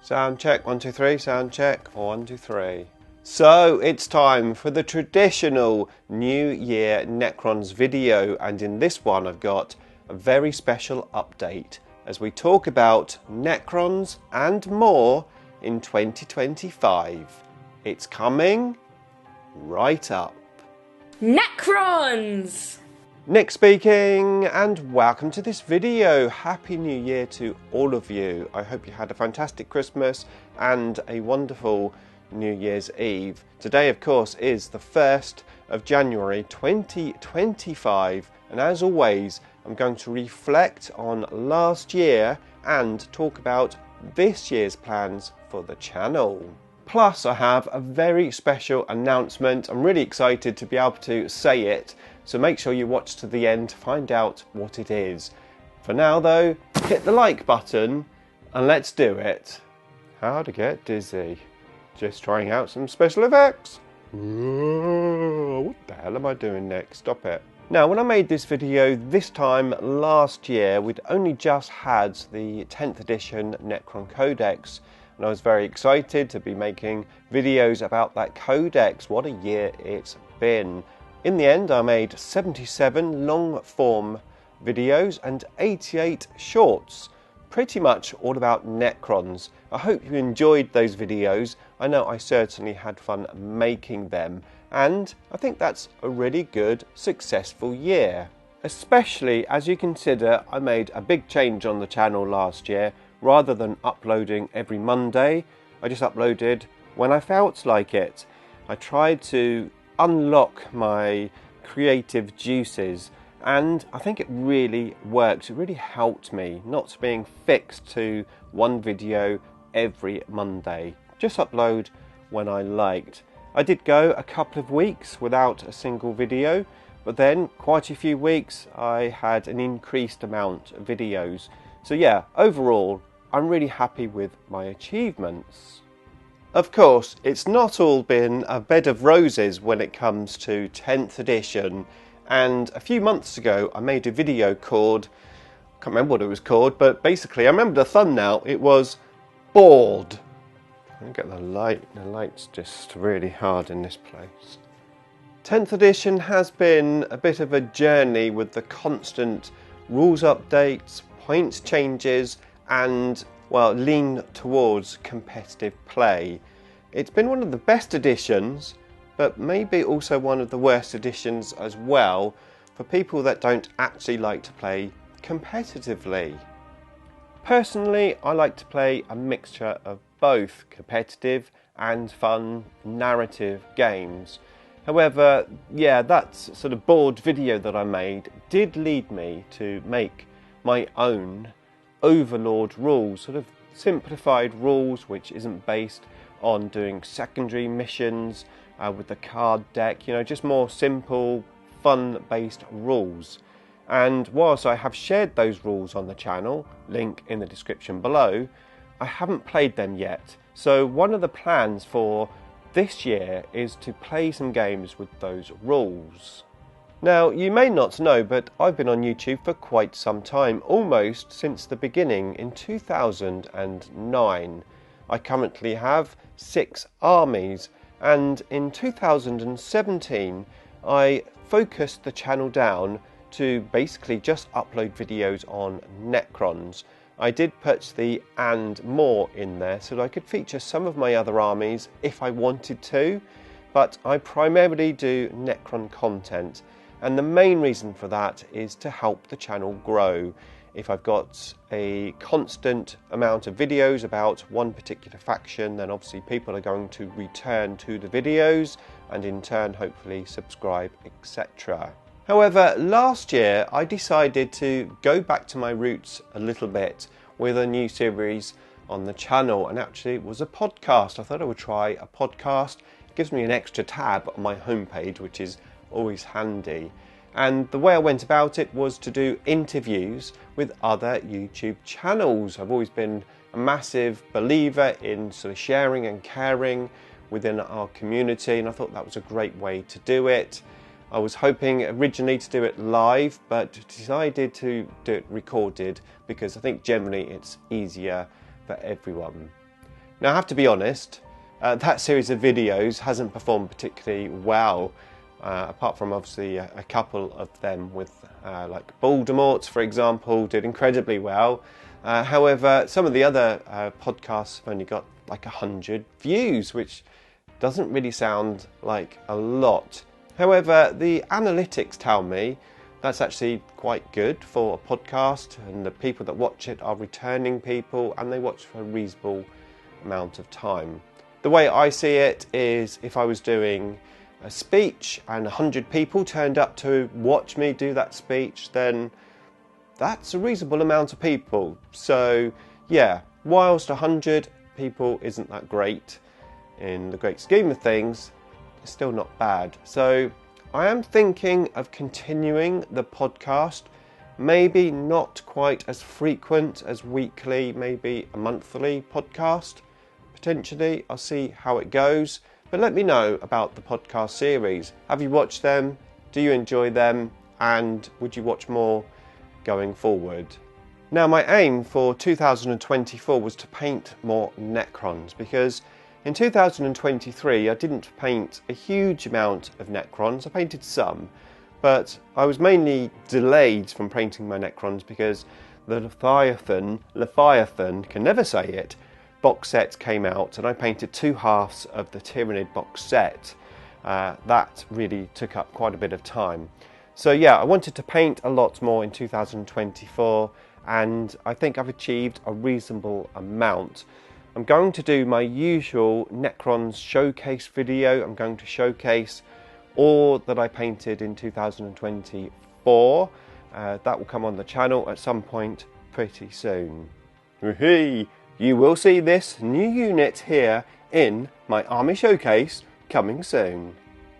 Sound check, 1, 2, 3, sound check, 1, 2, 3. So it's time for the traditional New Year Necrons video, and in this one I've got a very special update as we talk about Necrons and more in 2025. It's coming right up. Necrons! Nick speaking, and welcome to this video. Happy New Year to all of you. I hope you had a fantastic Christmas and a wonderful New Year's Eve. Today, of course, is the 1st of January 2025, and as always, I'm going to reflect on last year and talk about this year's plans for the channel. Plus, I have a very special announcement. I'm really excited to be able to say it, so make sure you watch to the end to find out what it is. For now, though, hit the like button and let's do it. How to get dizzy. Just trying out some special effects. What the hell am I doing next? Stop it. Now, when I made this video this time last year, we'd only just had the 10th edition Necron Codex, and I was very excited to be making videos about that Codex. What a year it's been. In the end, I made 77 long-form videos and 88 shorts, pretty much all about Necrons. I hope you enjoyed those videos. I know I certainly had fun making them, and I think that's a really good, successful year. Especially as you consider I made a big change on the channel last year. Rather than uploading every Monday, I just uploaded when I felt like it. I tried to unlock my creative juices, and I think it really worked. It really helped me not being fixed to one video every Monday. Just upload when I liked. I did go a couple of weeks without a single video, but then quite a few weeks I had an increased amount of videos. So yeah, overall, I'm really happy with my achievements. Of course, it's not all been a bed of roses when it comes to 10th edition, and a few months ago I made a video called, I can't remember what it was called, but basically I remember the thumbnail. It was Bored. Let me get the light's just really hard in this place. 10th edition has been a bit of a journey with the constant rules updates, points changes, and, well, lean towards competitive play. It's been one of the best editions, but maybe also one of the worst editions as well for people that don't actually like to play competitively. Personally, I like to play a mixture of both competitive and fun narrative games. However, yeah, that sort of bored video that I made did lead me to make my own Overlord rules, sort of simplified rules which isn't based on doing secondary missions with the card deck, you know, just more simple, fun-based rules. And whilst I have shared those rules on the channel, link in the description below, I haven't played them yet. So one of the plans for this year is to play some games with those rules. Now, you may not know, but I've been on YouTube for quite some time, almost since the beginning in 2009. I currently have 6 armies, and in 2017 I focused the channel down to basically just upload videos on Necrons. I did put the and more in there so that I could feature some of my other armies if I wanted to, but I primarily do Necron content. And the main reason for that is to help the channel grow. If I've got a constant amount of videos about one particular faction, then obviously people are going to return to the videos and in turn hopefully subscribe, etc. However, last year I decided to go back to my roots a little bit with a new series on the channel, and actually it was a podcast. I thought I would try a podcast. It gives me an extra tab on my homepage, which is always handy. And the way I went about it was to do interviews with other YouTube channels. I've always been a massive believer in sort of sharing and caring within our community, and I thought that was a great way to do it. I was hoping originally to do it live, but decided to do it recorded because I think generally it's easier for everyone. Now I have to be honest, that series of videos hasn't performed particularly well, apart from obviously a couple of them with like Voldemort, for example, did incredibly well. However, some of the other podcasts have only got like 100 views, which doesn't really sound like a lot. However, the analytics tell me that's actually quite good for a podcast, and the people that watch it are returning people and they watch for a reasonable amount of time. The way I see it is, if I was doing a speech and 100 people turned up to watch me do that speech, then that's a reasonable amount of people. So yeah, whilst 100 people isn't that great in the great scheme of things, it's still not bad. So I am thinking of continuing the podcast, maybe not quite as frequent as weekly, maybe a monthly podcast, potentially. I'll see how it goes. But let me know about the podcast series. Have you watched them? Do you enjoy them? And would you watch more going forward? Now, my aim for 2024 was to paint more Necrons, because in 2023 I didn't paint a huge amount of Necrons. I painted some, but I was mainly delayed from painting my Necrons because the Leviathan, can never say it, box set came out, and I painted 2 halves of the Tyranid box set. That really took up quite a bit of time. So yeah, I wanted to paint a lot more in 2024, and I think I've achieved a reasonable amount. I'm going to do my usual Necrons showcase video. I'm going to showcase all that I painted in 2024. That will come on the channel at some point pretty soon. Hey, you will see this new unit here in my army showcase coming soon.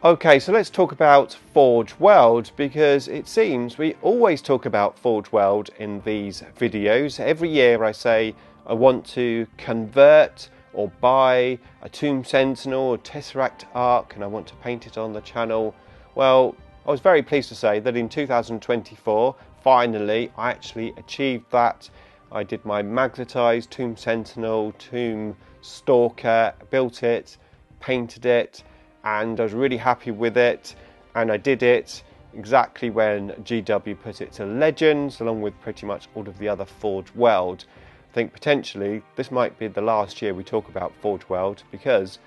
Okay, so let's talk about Forgeworld, because it seems we always talk about Forgeworld in these videos. Every year I say I want to convert or buy a Tomb Sentinel or Tesseract Arc, and I want to paint it on the channel. Well, I was very pleased to say that in 2024, finally, I actually achieved that. I did my magnetized Tomb Sentinel, Tomb Stalker, built it, painted it, and I was really happy with it. And I did it exactly when GW put it to Legends, along with pretty much all of the other Forgeworld. I think potentially this might be the last year we talk about Forgeworld, because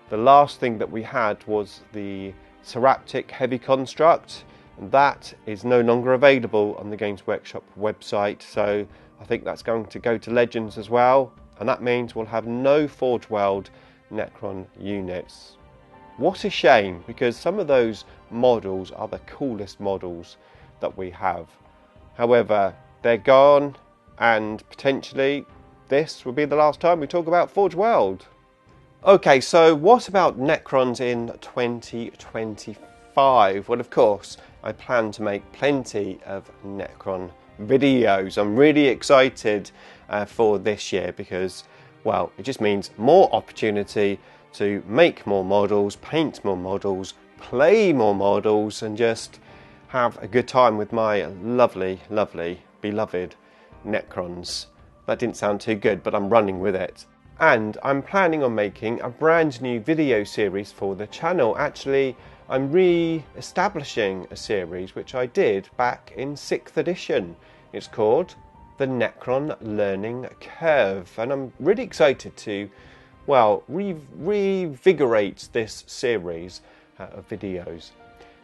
the last thing that we had was the Seraptic Heavy Construct, and that is no longer available on the Games Workshop website. So I think that's going to go to Legends as well, and that means we'll have no Forgeworld Necron units. What a shame, because some of those models are the coolest models that we have. However, they're gone, and potentially this will be the last time we talk about Forgeworld. Okay, so what about Necrons in 2025? Well, of course, I plan to make plenty of Necron videos. I'm really excited for this year because, well, it just means more opportunity to make more models, paint more models, play more models, and just have a good time with my lovely, lovely, beloved Necrons. That didn't sound too good, but I'm running with it. And I'm planning on making a brand new video series for the channel. Actually, I'm re-establishing a series which I did back in 6th edition. It's called the Necron Learning Curve, and I'm really excited to, well, revigorate this series of videos.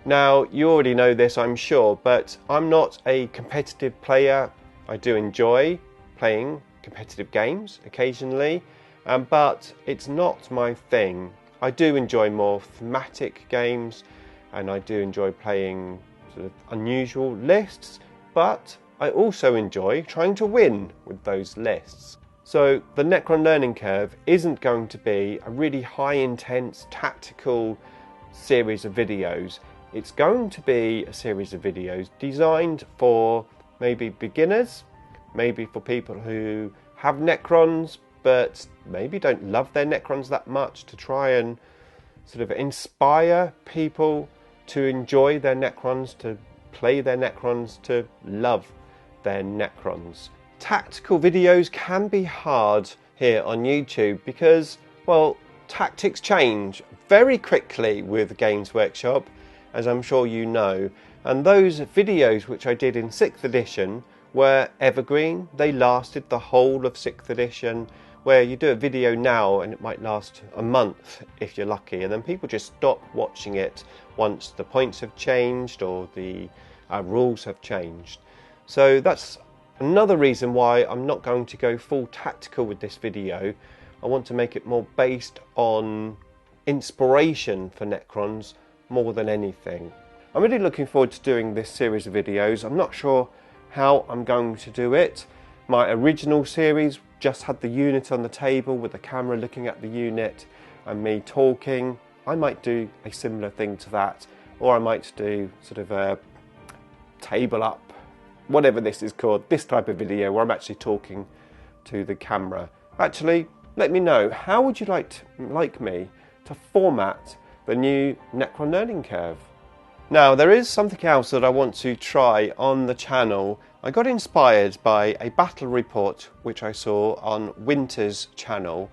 Now, you already know this, I'm sure, but I'm not a competitive player. I do enjoy playing competitive games occasionally, but it's not my thing. I do enjoy more thematic games, and I do enjoy playing sort of unusual lists, but I also enjoy trying to win with those lists. So the Necron Learning Curve isn't going to be a really high intense tactical series of videos. It's going to be a series of videos designed for maybe beginners, maybe for people who have Necrons but maybe don't love their Necrons that much, to try and sort of inspire people to enjoy their Necrons, to play their Necrons, to love their Necrons. Tactical videos can be hard here on YouTube because, well, tactics change very quickly with Games Workshop, as I'm sure you know, and those videos which I did in 6th edition were evergreen. They lasted the whole of 6th edition, where you do a video now and it might last a month if you're lucky, and then people just stop watching it once the points have changed or the rules have changed. So that's another reason why I'm not going to go full tactical with this video. I want to make it more based on inspiration for Necrons more than anything. I'm really looking forward to doing this series of videos. I'm not sure how I'm going to do it. My original series just had the unit on the table with the camera looking at the unit and me talking. I might do a similar thing to that, or I might do sort of a table up, whatever this is called, this type of video where I'm actually talking to the camera. Actually, let me know, how would you like me to format the new Necron learning curve? Now, there is something else that I want to try on the channel. I got inspired by a battle report which I saw on Winter's channel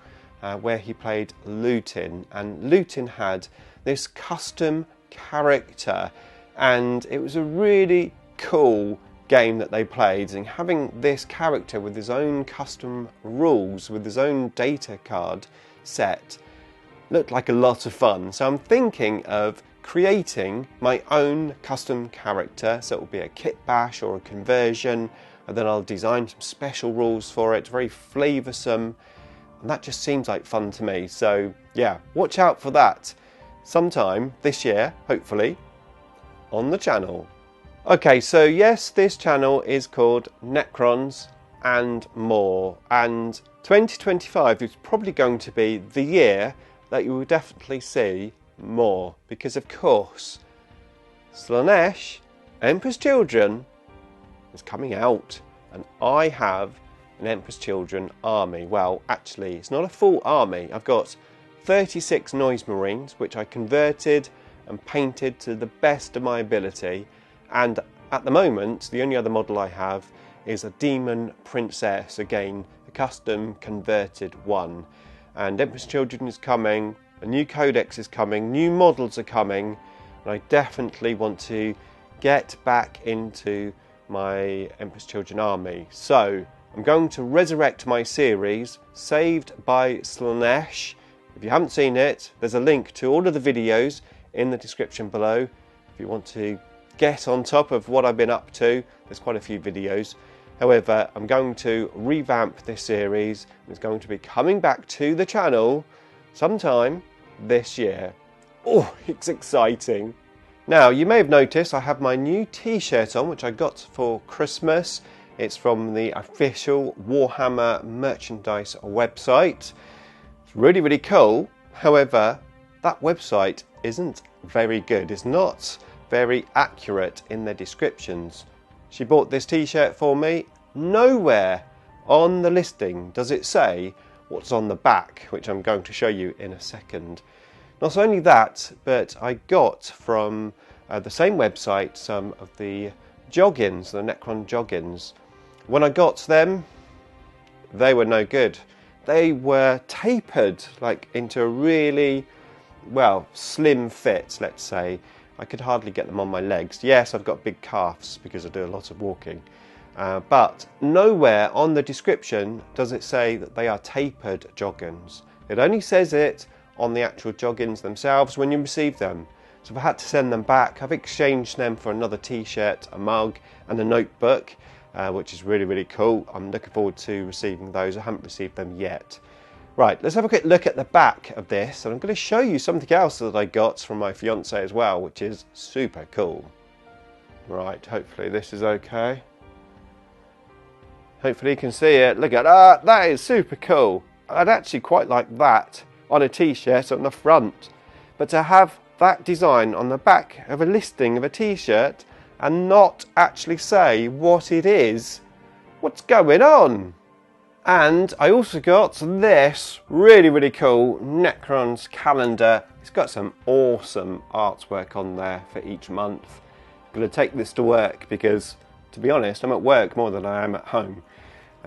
where he played Lutin, and Lutin had this custom character, and it was a really cool game that they played, and having this character with his own custom rules, with his own data card set, looked like a lot of fun. So I'm thinking of creating my own custom character, so it will be a kit bash or a conversion, and then I'll design some special rules for it, very flavoursome, and that just seems like fun to me. So yeah, watch out for that sometime this year, hopefully, on the channel. Okay, so yes, this channel is called Necrons and More, and 2025 is probably going to be the year that you will definitely see more, because of course Slaanesh, Emperor's Children, is coming out, and I have an Emperor's Children army. Well, actually, it's not a full army. I've got 36 Noise Marines, which I converted and painted to the best of my ability, and at the moment the only other model I have is a Demon Princess, again a custom converted one. And Emperor's Children is coming, a new Codex is coming, new models are coming, and I definitely want to get back into my Emperor's Children army. So I'm going to resurrect my series, Saved by Slaanesh. If you haven't seen it, there's a link to all of the videos in the description below. If you want to get on top of what I've been up to, there's quite a few videos. However, I'm going to revamp this series. It's going to be coming back to the channel sometime this year. Oh, it's exciting. Now, you may have noticed I have my new t-shirt on, which I got for Christmas. It's from the official Warhammer merchandise website. It's really, really cool. However, that website isn't very good. It's not very accurate in their descriptions. She bought this t-shirt for me. Nowhere on the listing does it say what's on the back, which I'm going to show you in a second. Not only that, but I got from the same website some of the joggins, the Necron joggins. When I got them, they were no good. They were tapered like into a really, well, slim fit, let's say. I could hardly get them on my legs. Yes, I've got big calves because I do a lot of walking. But nowhere on the description does it say that they are tapered joggins. It only says it on the actual joggins themselves when you receive them. So I've had to send them back. I've exchanged them for another t-shirt, a mug and a notebook, which is really, really cool. I'm looking forward to receiving those. I haven't received them yet. Right, let's have a quick look at the back of this, and I'm going to show you something else that I got from my fiance as well, which is super cool. Right, hopefully this is okay. Hopefully you can see it. Look at that, that is super cool. I'd actually quite like that on a t-shirt on the front, but to have that design on the back of a listing of a t-shirt and not actually say what it is, what's going on? And I also got this really, really cool Necrons calendar. It's got some awesome artwork on there for each month. I'm going to take this to work because, to be honest, I'm at work more than I am at home.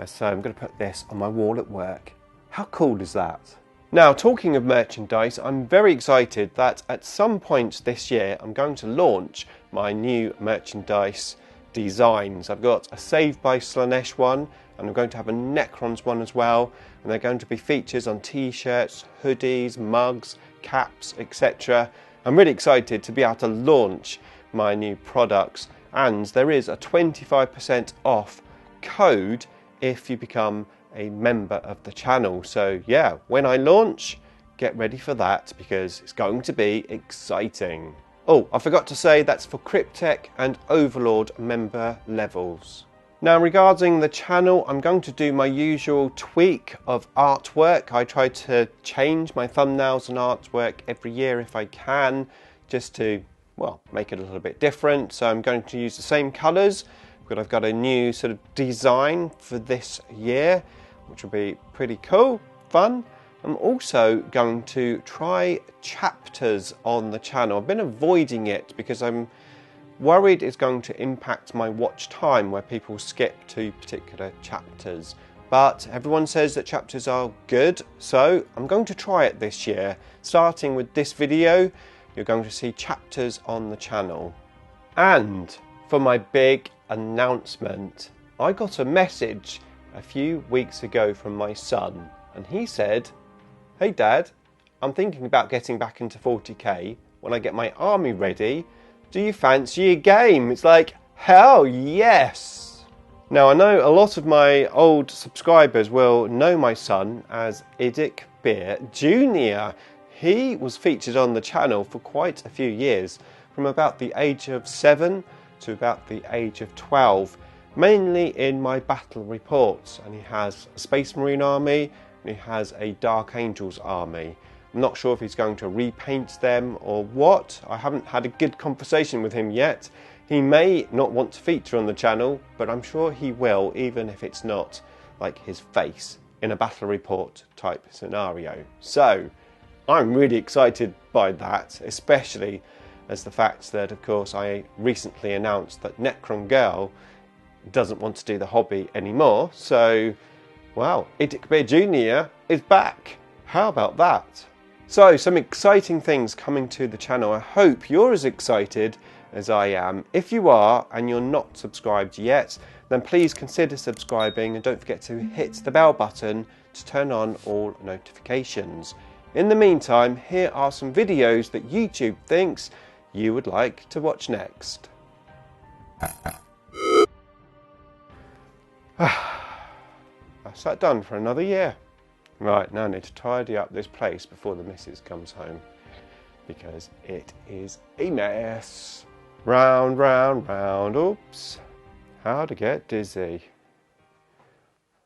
So I'm going to put this on my wall at work. How cool is that? Now, talking of merchandise, I'm very excited that at some point this year I'm going to launch my new merchandise designs. I've got a Save By Slaanesh one, and I'm going to have a Necrons one as well, and they're going to be features on t-shirts, hoodies, mugs, caps, etc. I'm really excited to be able to launch my new products, and there is a 25% off code if you become a member of the channel. So yeah, when I launch, get ready for that because it's going to be exciting. Oh, I forgot to say that's for Cryptek and Overlord member levels. Now, regarding the channel, I'm going to do my usual tweak of artwork. I try to change my thumbnails and artwork every year if I can, just to, well, make it a little bit different. So I'm going to use the same colours, but I've got a new sort of design for this year, which will be pretty cool, fun. I'm also going to try chapters on the channel. I've been avoiding it because I'm worried it's going to impact my watch time where people skip to particular chapters. But everyone says that chapters are good, so I'm going to try it this year. Starting with this video, you're going to see chapters on the channel. And for my big announcement, I got a message a few weeks ago from my son, and he said, "Hey Dad, I'm thinking about getting back into 40k when I get my army ready. Do you fancy a game?" It's like, hell yes! Now, I know a lot of my old subscribers will know my son as IDICBeer Jr. He was featured on the channel for quite a few years, from about the age of 7 to about the age of 12, mainly in my battle reports, and he has a Space Marine army and he has a Dark Angels army. I'm not sure if he's going to repaint them or what. I haven't had a good conversation with him yet. He may not want to feature on the channel, but I'm sure he will, even if it's not like his face in a battle report type scenario. So I'm really excited by that, especially as the fact that, of course, I recently announced that Necron Girl doesn't want to do the hobby anymore. So, wow, IDICBeer Jr. is back. How about that? So, some exciting things coming to the channel. I hope you're as excited as I am. If you are and you're not subscribed yet, then please consider subscribing and don't forget to hit the bell button to turn on all notifications. In the meantime, here are some videos that YouTube thinks you would like to watch next. That's that done for another year. Right, now I need to tidy up this place before the missus comes home, because it is a mess. Round, round, round, oops. How to get dizzy.